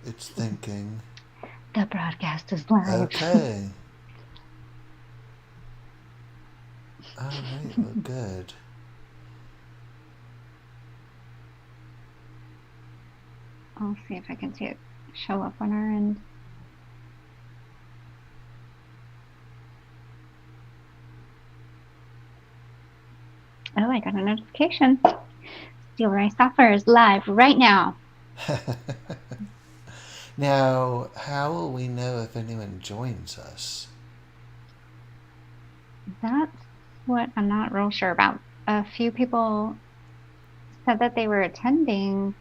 It's thinking. The broadcast is live. Okay. All right, well, good. I'll see if I can see it show up on our end. Oh, I got a notification. Steelray software is live right now. Now, how will we know if anyone joins us? That's what I'm not real sure about. A few people said that they were attending.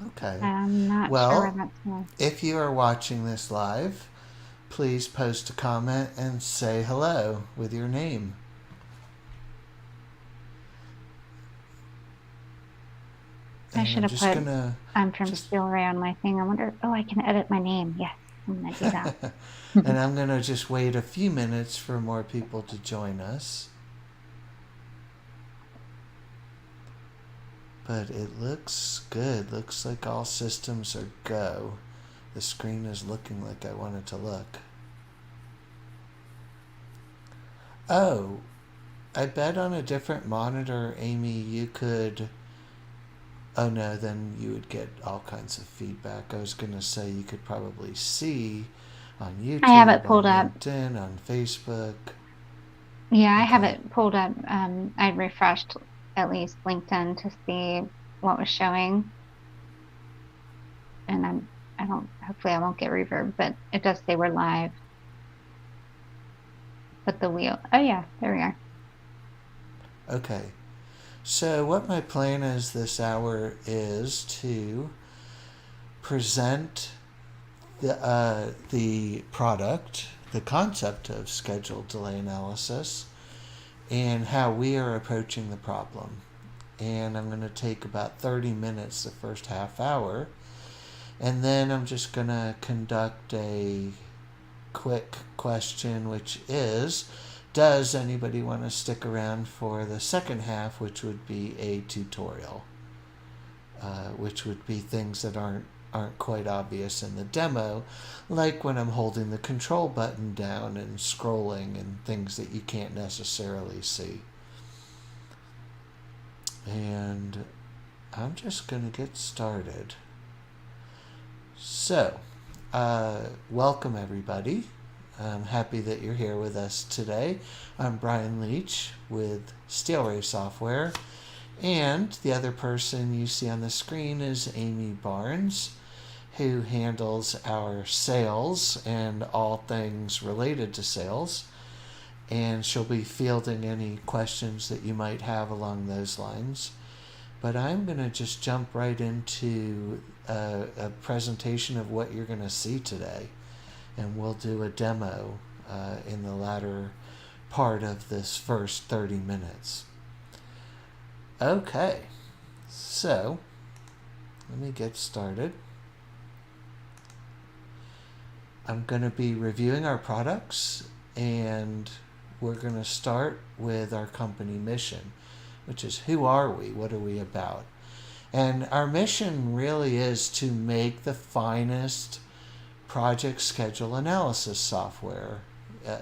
Okay. I'm not sure where Well, that's going. if you are watching this live, please post a comment and say hello with your name. I And should I'm have just put gonna I'm from just Steelray on my thing. I wonder, oh, I can edit my name. Yes, I'm gonna do that. and I'm gonna just wait a few minutes for more people to join us. But it looks good. Looks like all systems are go. The screen is looking like I want it to look. Oh, I bet on a different monitor, Amy, you could. Oh no, then you would get all kinds of feedback. I was going to say you could probably see on I have YouTube, it pulled on up. LinkedIn, on Facebook. Yeah, I have Okay. it pulled up. I refreshed at least LinkedIn to see what was showing, and I don't. Hopefully, I won't get reverb, but it does say we're live. But the wheel. Oh yeah, there we are. Okay. So, what my plan is this hour is to present the product, the concept of scheduled delay analysis, and how we are approaching the problem. And I'm going to take about 30 minutes the first half hour, and then I'm just going to conduct a quick question, which is, does anybody want to stick around for the second half, which would be a tutorial, which would be things that aren't quite obvious in the demo, like when I'm holding the control button down and scrolling and things that you can't necessarily see. And I'm just going to get started. So, welcome everybody. I'm happy that you're here with us today. I'm Brian Leach with Steelray Software, and the other person you see on the screen is Amy Barnes, who handles our sales and all things related to sales. And she'll be fielding any questions that you might have along those lines. But I'm going to just jump right into a presentation of what you're going to see today. And we'll do a demo in the latter part of this first 30 minutes. Okay, so let me get started. I'm going to be reviewing our products, and we're going to start with our company mission, which is who are we? What are we about? And our mission really is to make the finest project schedule analysis software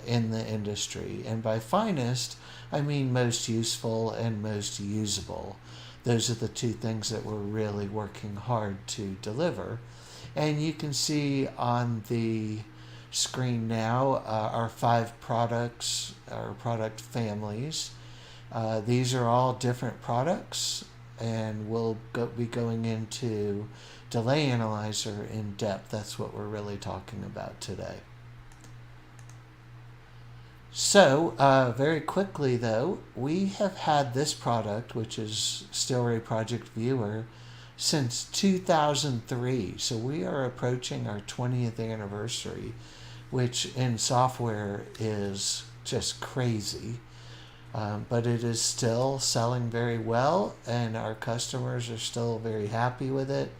in the industry. And by finest, I mean most useful and most usable. Those are the two things that we're really working hard to deliver. And you can see on the screen now our 5 products, our product families. These are all different products, and we'll be going into Delay Analyzer in depth. That's what we're really talking about today. So, very quickly though, we have had this product, which is Steelray Project Viewer, since 2003. So we are approaching our 20th anniversary, which in software is just crazy. But it is still selling very well, and our customers are still very happy with it.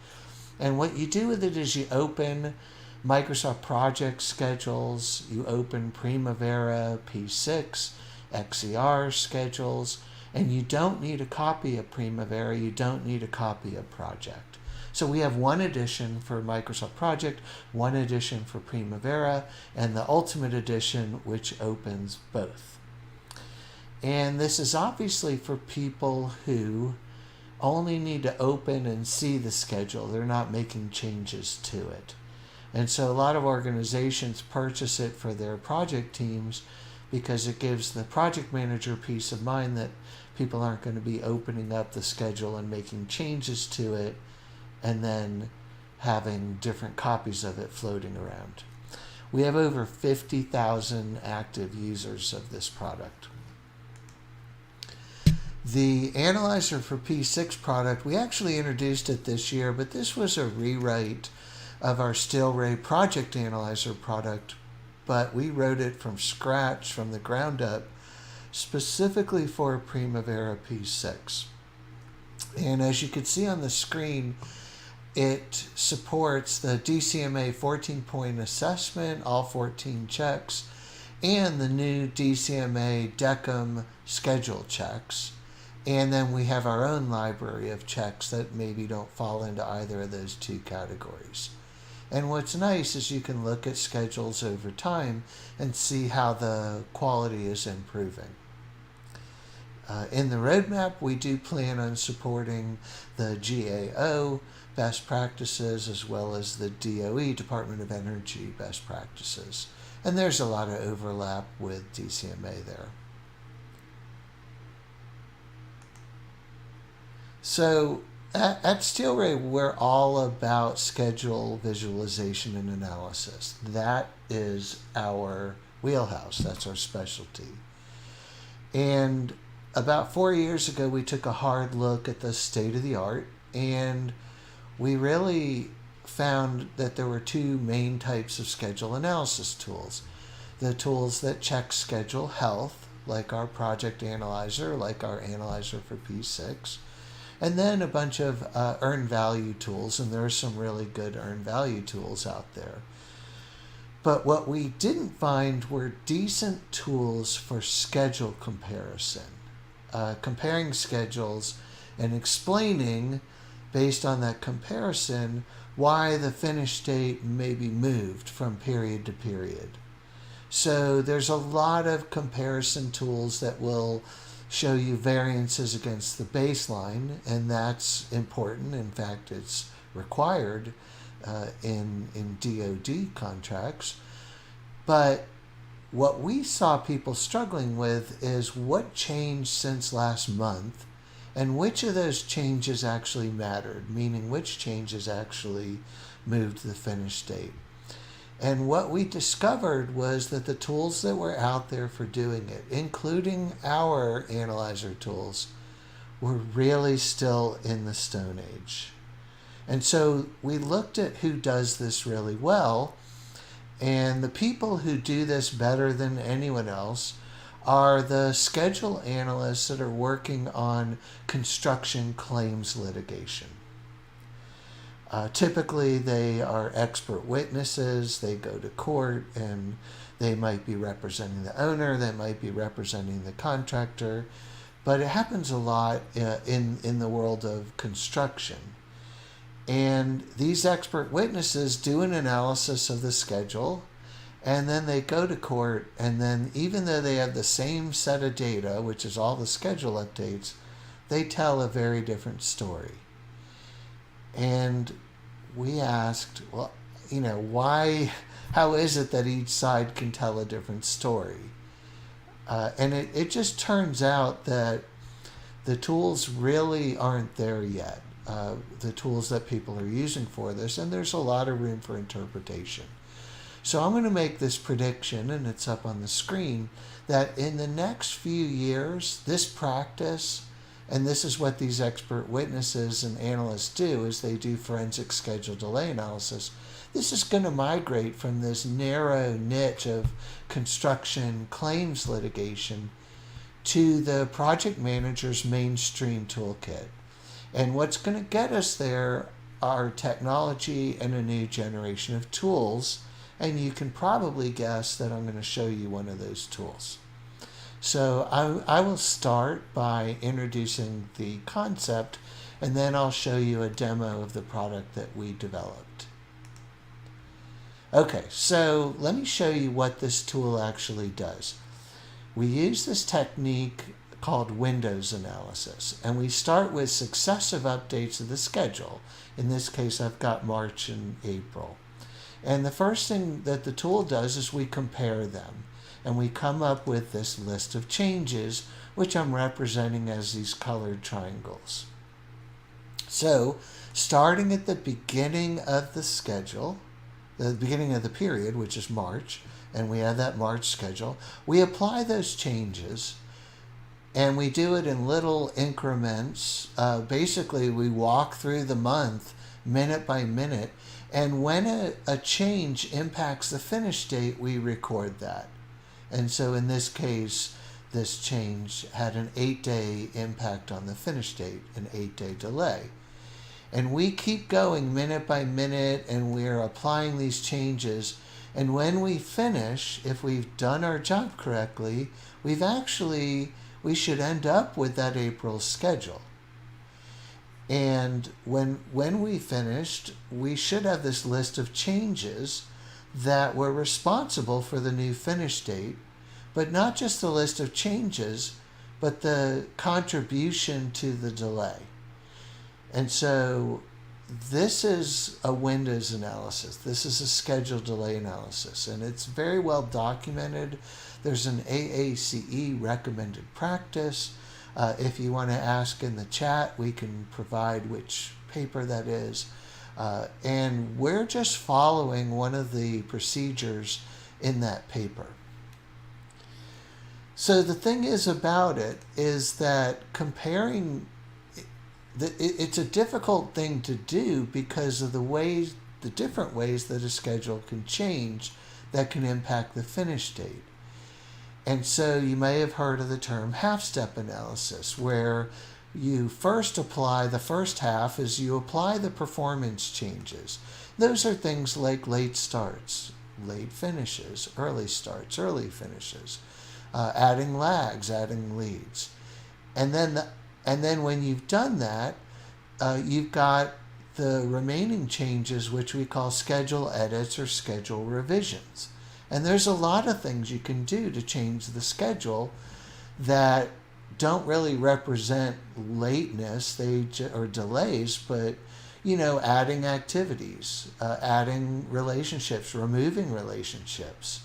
And what you do with it is you open Microsoft project schedules, you open Primavera, P6, XER schedules, and you don't need a copy of Primavera, you don't need a copy of project. So we have one edition for Microsoft Project, one edition for Primavera, and the Ultimate Edition, which opens both. And this is obviously for people who only need to open and see the schedule. They're not making changes to it. And so a lot of organizations purchase it for their project teams because it gives the project manager peace of mind that people aren't going to be opening up the schedule and making changes to it and then having different copies of it floating around. We have over 50,000 active users of this product. The Analyzer for P6 product, we actually introduced it this year, but this was a rewrite of our Steelray Project Analyzer product, but we wrote it from scratch, from the ground up, specifically for Primavera P6. And as you can see on the screen, it supports the DCMA 14-point assessment, all 14 checks, and the new DCMA DECM schedule checks. And then we have our own library of checks that maybe don't fall into either of those two categories. And what's nice is you can look at schedules over time and see how the quality is improving. In the roadmap, we do plan on supporting the GAO best practices as well as the DOE, Department of Energy, best practices. And there's a lot of overlap with DCMA there. So at Steelray, we're all about schedule visualization and analysis. That is our wheelhouse. That's our specialty. And about 4 years ago, we took a hard look at the state of the art, and we really found that there were two main types of schedule analysis tools. The tools that check schedule health, like our Project Analyzer, like our Analyzer for P6, and then a bunch of earned value tools, and there are some really good earned value tools out there. But what we didn't find were decent tools for schedule comparison, comparing schedules and explaining, based on that comparison, why the finish date may be moved from period to period. So there's a lot of comparison tools that will show you variances against the baseline, and that's important. In fact, it's required in DoD contracts. But what we saw people struggling with is what changed since last month, and which of those changes actually mattered, meaning which changes actually moved the finish date. And what we discovered was that the tools that were out there for doing it, including our analyzer tools, were really still in the Stone Age. And so we looked at who does this really well, and the people who do this better than anyone else are the schedule analysts that are working on construction claims litigation. Typically, they are expert witnesses. They go to court, and they might be representing the owner. They might be representing the contractor. But it happens a lot in the world of construction. And these expert witnesses do an analysis of the schedule, and then they go to court, and then even though they have the same set of data, which is all the schedule updates, they tell a very different story. And we asked, well, why, how is it that each side can tell a different story? And it just turns out that the tools really aren't there yet, the tools that people are using for this, and there's a lot of room for interpretation. So I'm going to make this prediction, and it's up on the screen, that in the next few years, this practice, and this is what these expert witnesses and analysts do, is they do forensic schedule delay analysis. This is going to migrate from this narrow niche of construction claims litigation to the project manager's mainstream toolkit. And what's going to get us there are technology and a new generation of tools. And you can probably guess that I'm going to show you one of those tools. So I will start by introducing the concept, and then I'll show you a demo of the product that we developed. Okay, so let me show you what this tool actually does. We use this technique called Windows analysis, and we start with successive updates of the schedule. In this case, I've got March and April. And the first thing that the tool does is we compare them, and we come up with this list of changes, which I'm representing as these colored triangles. So, starting at the beginning of the schedule, the beginning of the period, which is March, and we have that March schedule, we apply those changes, and we do it in little increments. Basically, we walk through the month minute by minute, and when a change impacts the finish date, we record that. And so in this case, this change had an 8-day impact on the finish date, an 8-day delay. And we keep going minute by minute, and we're applying these changes. And when we finish, if we've done our job correctly, we should end up with that April schedule. And when we finished, we should have this list of changes that were responsible for the new finish date, but not just the list of changes, but the contribution to the delay. And so this is a Windows analysis. This is a schedule delay analysis, and it's very well documented. There's an AACE recommended practice. If you want to ask in the chat, we can provide which paper that is. And we're just following one of the procedures in that paper. So the thing is about it is that comparing, it's a difficult thing to do because of the different ways that a schedule can change that can impact the finish date. And so you may have heard of the term half-step analysis, where you first apply the first half as you apply the performance changes. Those are things like late starts, late finishes, early starts, early finishes, adding lags, adding leads. And then when you've done that, you've got the remaining changes, which we call schedule edits or schedule revisions. And there's a lot of things you can do to change the schedule that don't really represent lateness or delays, but adding activities, adding relationships, removing relationships,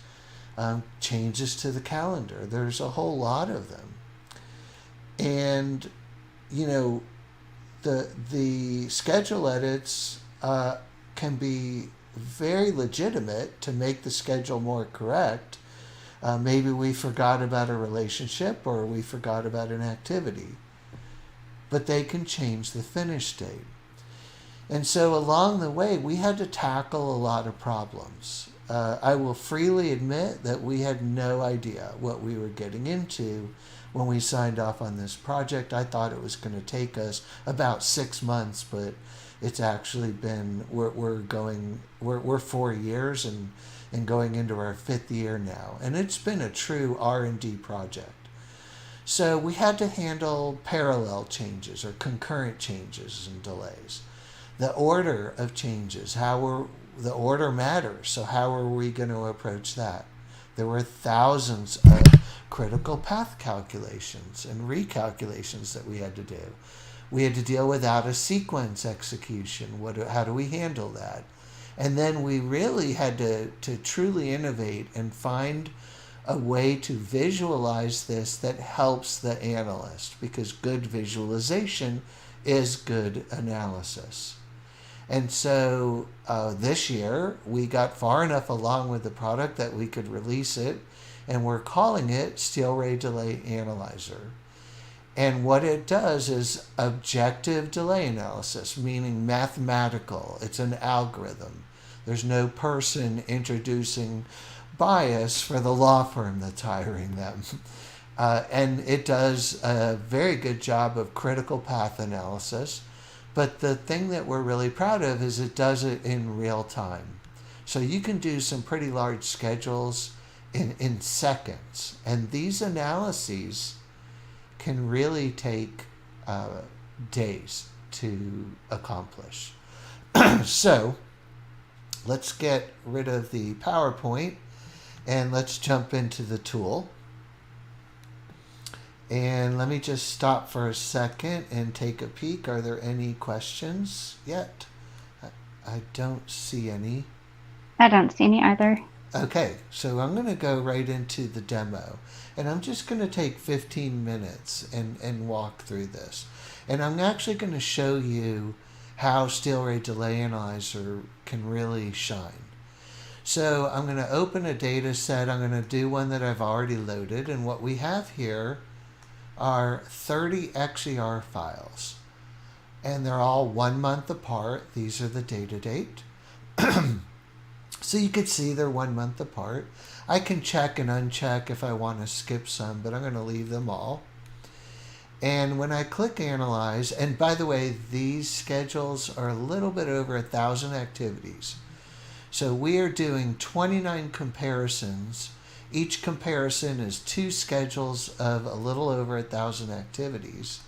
changes to the calendar. There's a whole lot of them. And the schedule edits can be very legitimate to make the schedule more correct. Maybe we forgot about a relationship or we forgot about an activity, but they can change the finish date. And so along the way, we had to tackle a lot of problems. I will freely admit that we had no idea what we were getting into when we signed off on this project. I thought it was going to take us about 6 months, but it's actually been, we're 4 years and going into our 5th year now. And it's been a true R&D project. So we had to handle parallel changes or concurrent changes and delays. The order of changes, the order matters. So how are we going to approach that? There were thousands of critical path calculations and recalculations that we had to do. We had to deal with out of sequence execution. How do we handle that? And then we really had to truly innovate and find a way to visualize this that helps the analyst, because good visualization is good analysis. And so this year we got far enough along with the product that we could release it, and we're calling it Steelray Delay Analyzer. And what it does is objective delay analysis, meaning mathematical. It's an algorithm. There's no person introducing bias for the law firm that's hiring them. And it does a very good job of critical path analysis. But the thing that we're really proud of is it does it in real time. So you can do some pretty large schedules in seconds. And these analyses can really take days. to accomplish. So let's get rid of the PowerPoint and let's jump into the tool. And let me just stop for a second and take a peek. Are there any questions yet? I don't see any. I don't see any either. Okay, so I'm going to go right into the demo. And I'm just going to take 15 minutes and walk through this. And I'm actually going to show you how Steelray Delay Analyzer can really shine. So I'm going to open a data set. I'm going to do one that I've already loaded. And what we have here are 30 XER files. And they're all 1 month apart. These are the data date. So you could see they're 1 month apart. I can check and uncheck if I want to skip some, but I'm going to leave them all. And when I click Analyze, and by the way, these schedules are a little bit over 1,000 activities. So we are doing 29 comparisons. Each comparison is 2 schedules of a little over 1,000 activities.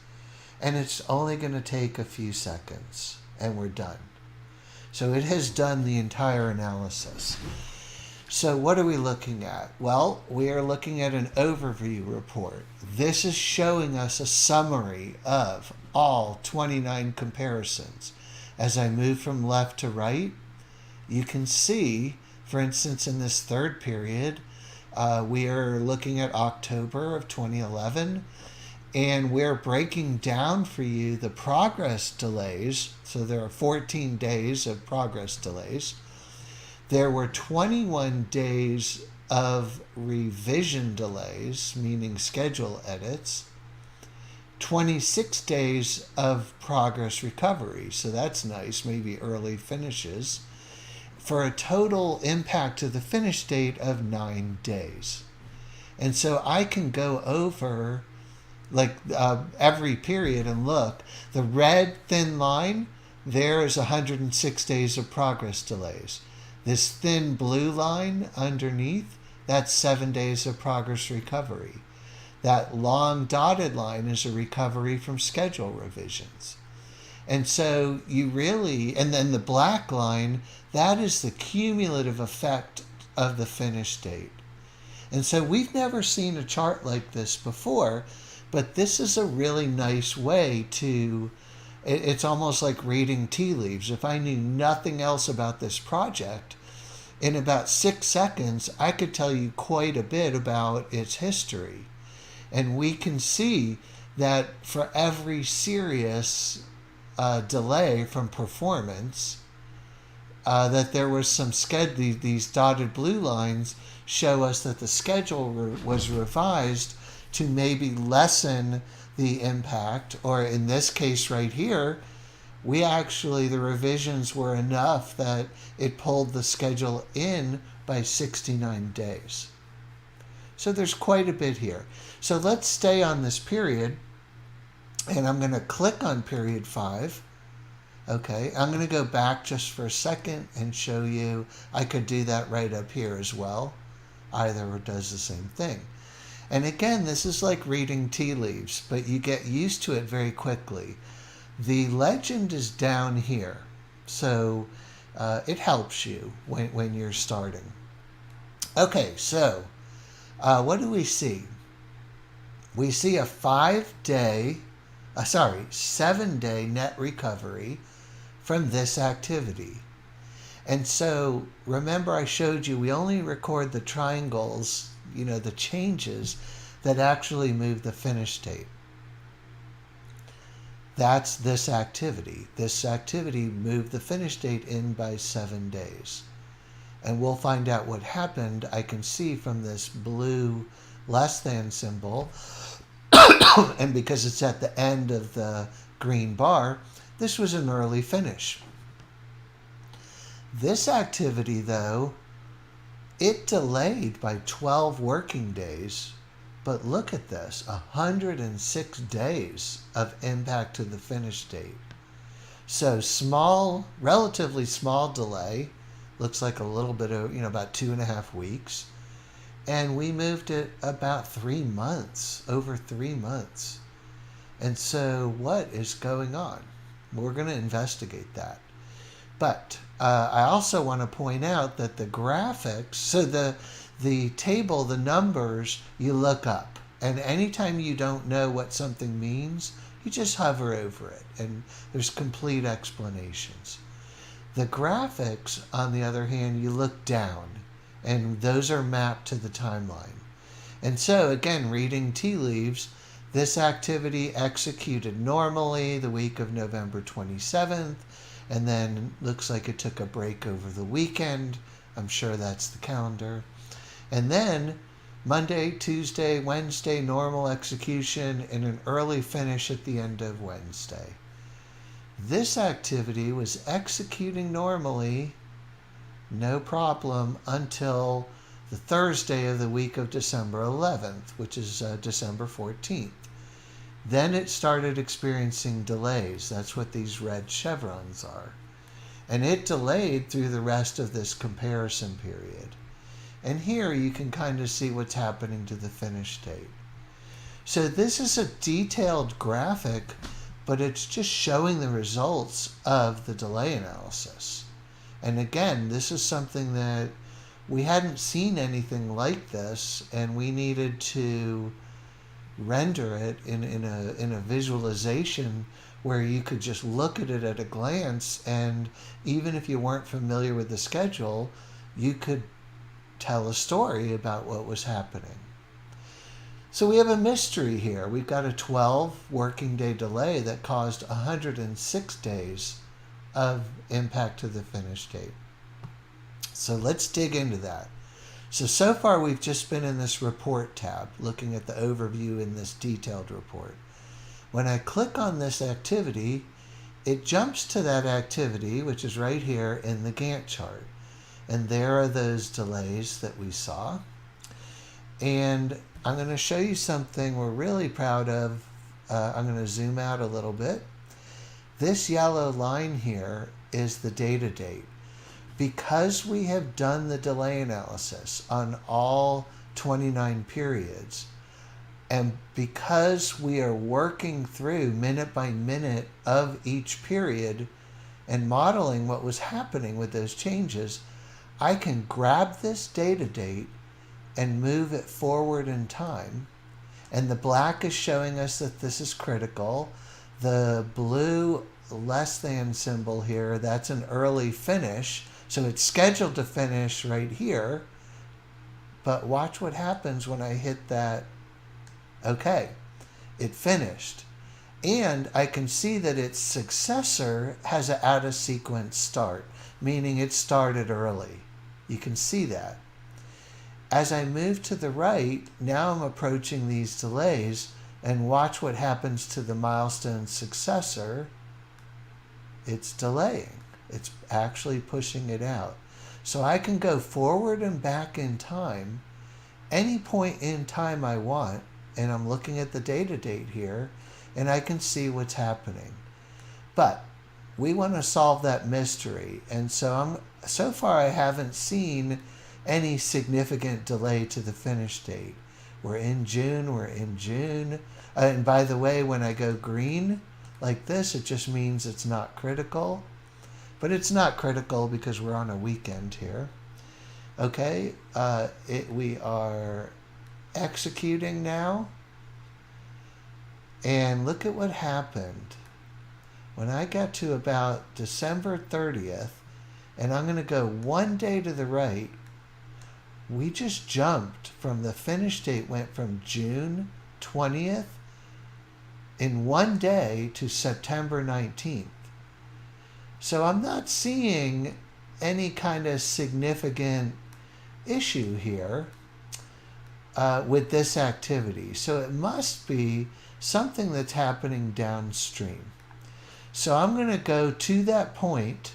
And it's only going to take a few seconds, and we're done. So it has done the entire analysis. So what are we looking at? Well, we are looking at an overview report. This is showing us a summary of all 29 comparisons. As I move from left to right, you can see, for instance, in this third period, we are looking at October of 2011. And we're breaking down for you the progress delays. So there are 14 days of progress delays. There were 21 days of revision delays, meaning schedule edits. 26 days of progress recovery. So that's nice, maybe early finishes. For a total impact to the finish date of 9 days. And so I can go over every period and look. The red thin line, there is 106 days of progress delays. This thin blue line underneath, that's 7 days of progress recovery. That long dotted line is a recovery from schedule revisions. And so you really, and then the black line, that is the cumulative effect of the finish date. And so we've never seen a chart like this before. But this is a really nice way to, it's almost like reading tea leaves. If I knew nothing else about this project, in about 6 seconds, I could tell you quite a bit about its history. And we can see that for every serious delay from performance, that there was some schedule, these dotted blue lines show us that the schedule was revised to maybe lessen the impact, or in this case right here, the revisions were enough that it pulled the schedule in by 69 days. So there's quite a bit here. So let's stay on this period, and I'm going to click on period 5. Okay, I'm going to go back just for a second and show you. I could do that right up here as well. Either does the same thing. And again, this is like reading tea leaves, but you get used to it very quickly. The legend is down here, so it helps you when you're starting. Okay, so what do we see? We see a 7-day net recovery from this activity. And so remember I showed you we only record the triangles, the changes that actually move the finish date. That's this activity. This activity moved the finish date in by 7 days. And we'll find out what happened. I can see from this blue less than symbol, and because it's at the end of the green bar, this was an early finish. This activity, though, it delayed by 12 working days, but look at this, 106 days of impact to the finish date. So relatively small delay, looks like a little bit of, about 2.5 weeks. And we moved it about 3 months, over 3 months. And so what is going on? We're going to investigate that. But I also want to point out that the graphics, so the table, the numbers, you look up. And anytime you don't know what something means, you just hover over it. And there's complete explanations. The graphics, on the other hand, you look down. And those are mapped to the timeline. And so, again, reading tea leaves, this activity executed normally the week of November 27th. And then looks like it took a break over the weekend. I'm sure that's the calendar. And then Monday, Tuesday, Wednesday, normal execution, and an early finish at the end of Wednesday. This activity was executing normally, no problem, until the Thursday of the week of December 11th, which is December 14th. Then it started experiencing delays. That's what these red chevrons are. And it delayed through the rest of this comparison period. And here you can kind of see what's happening to the finish date. So this is a detailed graphic, but it's just showing the results of the delay analysis. And again, this is something that we hadn't seen anything like this, and we needed to render it in a visualization where you could just look at it at a glance, and even if you weren't familiar with the schedule, you could tell a story about what was happening. So we have a mystery here. We've got a 12 working day delay that caused 106 days of impact to the finish date. So let's dig into that. So far we've just been in this report tab, looking at the overview in this detailed report. When I click on this activity, it jumps to that activity, which is right here in the Gantt chart. And there are those delays that we saw. And I'm going to show you something we're really proud of. I'm going to zoom out a little bit. This yellow line here is the data date. Because we have done the delay analysis on all 29 periods, and because we are working through minute by minute of each period and modeling what was happening with those changes, I can grab this data date and move it forward in time. And the black is showing us that this is critical. The blue less than symbol here, that's an early finish. So it's scheduled to finish right here, but watch what happens when I hit that. Okay, it finished. And I can see that its successor has an out of sequence start, meaning it started early. You can see that. As I move to the right, now I'm approaching these delays, and watch what happens to the milestone successor. It's delaying. It's actually pushing it out. So I can go forward and back in time, any point in time I want, and I'm looking at the data date here, and I can see what's happening. But we want to solve that mystery, and so far I haven't seen any significant delay to the finish date. We're in June. And by the way, when I go green like this, it just means it's not critical. But it's not critical because we're on a weekend here. Okay, we are executing now. And look at what happened. When I got to about December 30th, and I'm going to go one day to the right, we just jumped from the finish date, went from June 20th in one day to September 19th. So I'm not seeing any kind of significant issue here with this activity. So it must be something that's happening downstream. So I'm going to go to that point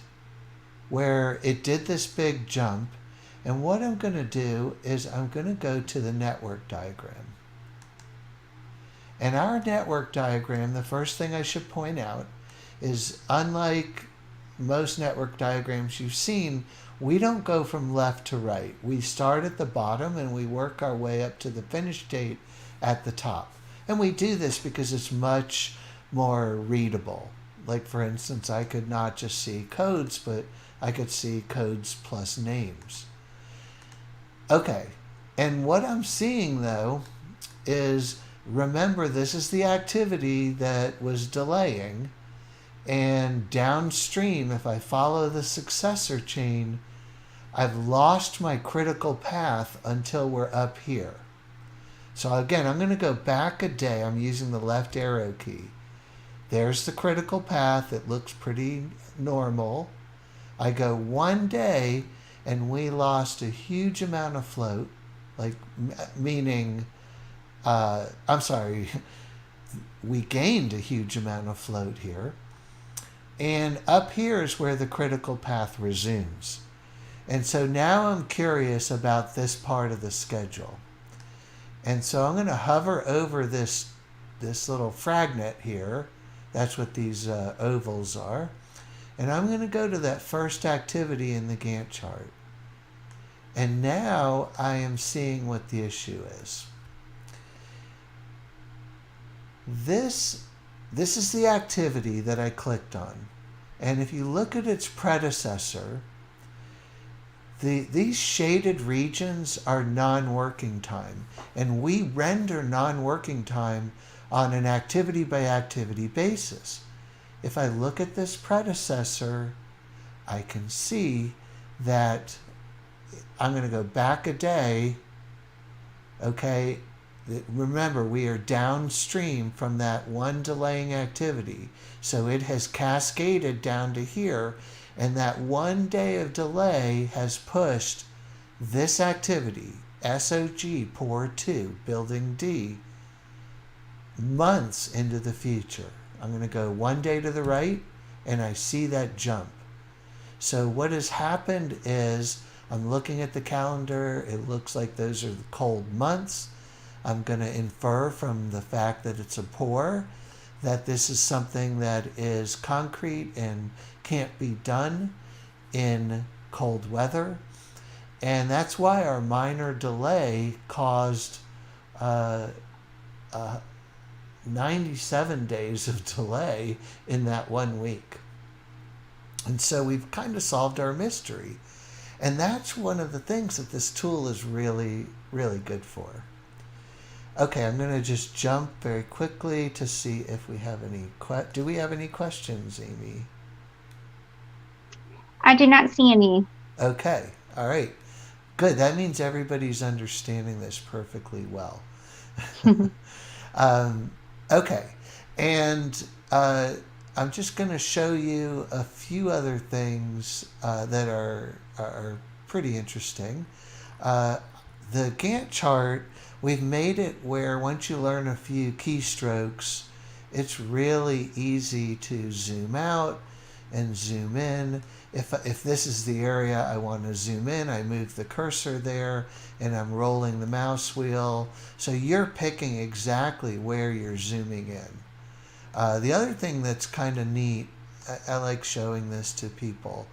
where it did this big jump. And what I'm going to do is I'm going to go to the network diagram. And our network diagram, the first thing I should point out is, unlike most network diagrams you've seen, we don't go from left to right. We start at the bottom and we work our way up to the finish date at the top. And we do this because it's much more readable. Like for instance, I could not just see codes, but I could see codes plus names. Okay, and what I'm seeing though is, remember, this is the activity that was delaying, and downstream, if I follow the successor chain, I've lost my critical path until we're up here. So again, I'm going to go back a day. I'm using the left arrow key. There's the critical path. It looks pretty normal. I go one day and we lost a huge amount of float, like meaning, I'm sorry, we gained a huge amount of float here. And up here is where the critical path resumes. And so now I'm curious about this part of the schedule. And so I'm going to hover over this little fragment here. That's what these ovals are. And I'm going to go to that first activity in the Gantt chart. And now I am seeing what the issue is. This is the activity that I clicked on. And if you look at its predecessor, these shaded regions are non-working time. And we render non-working time on an activity-by-activity basis. If I look at this predecessor, I can see that I'm going to go back a day. Okay, remember, we are downstream from that one delaying activity. So it has cascaded down to here, and that one day of delay has pushed this activity, SOG, pour 2, building D, months into the future. I'm going to go one day to the right, and I see that jump. So what has happened is, I'm looking at the calendar. It looks like those are the cold months. I'm going to infer from the fact that it's a pour that this is something that is concrete and can't be done in cold weather. And that's why our minor delay caused 97 days of delay in that 1 week. And so we've kind of solved our mystery. And that's one of the things that this tool is really, really good for. Okay, I'm going to just jump very quickly to see if we have any do we have any questions, Amy? I do not see any. Okay, all right. Good, that means everybody's understanding this perfectly well. Okay, and I'm just going to show you a few other things that are pretty interesting. The Gantt chart, we've made it where once you learn a few keystrokes, it's really easy to zoom out and zoom in. If this is the area I want to zoom in, I move the cursor there and I'm rolling the mouse wheel. So you're picking exactly where you're zooming in. The other thing that's kind of neat, I like showing this to people,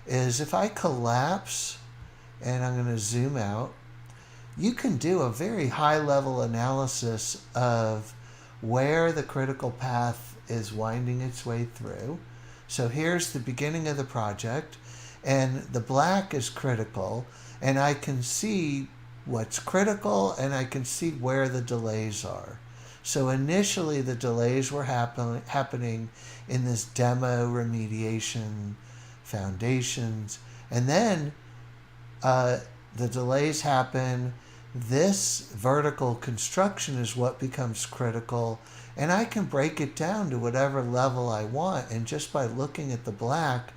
is if I collapse and I'm going to zoom out, you can do a very high level analysis of where the critical path is winding its way through. So here's the beginning of the project, and the black is critical, and I can see what's critical and I can see where the delays are. So initially the delays were happening in this demo remediation foundations, and then the delays happen. This vertical construction is what becomes critical, and I can break it down to whatever level I want, and just by looking at the black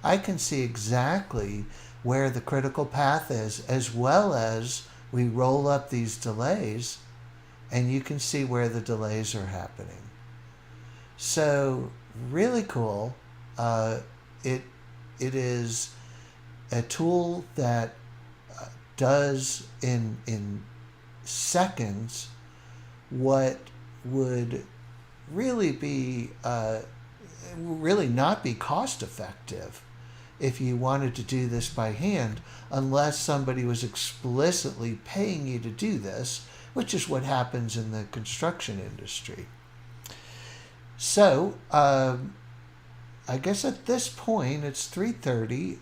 I can see exactly where the critical path is, as well as we roll up these delays and you can see where the delays are happening. So really cool. It is a tool that does in seconds what would really be really not be cost effective if you wanted to do this by hand, unless somebody was explicitly paying you to do this, which is what happens in the construction industry. So I guess at this point it's 3:30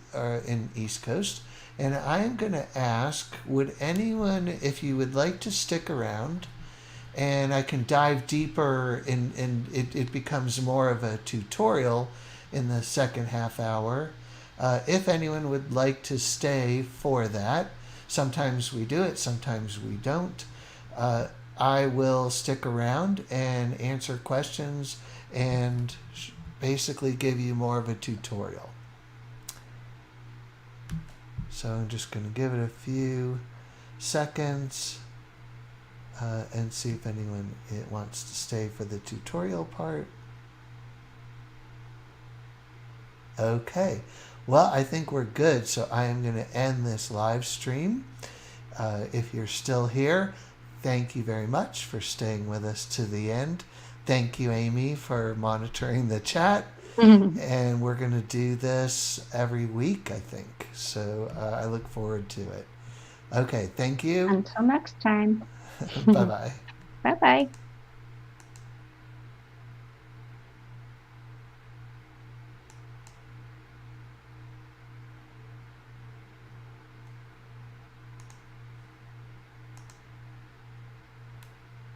in East Coast, and I'm going to ask, would anyone, if you would like to stick around, and I can dive deeper and it becomes more of a tutorial in the second half hour. If anyone would like to stay for that, sometimes we do it, sometimes we don't. I will stick around and answer questions and basically give you more of a tutorial. So I'm just going to give it a few seconds and see if anyone wants to stay for the tutorial part. Okay, well, I think we're good, so I am going to end this live stream. If you're still here, thank you very much for staying with us to the end. Thank you, Amy, for monitoring the chat. And we're going to do this every week, I think. So I look forward to it. Okay, thank you. Until next time. Bye-bye. Bye-bye.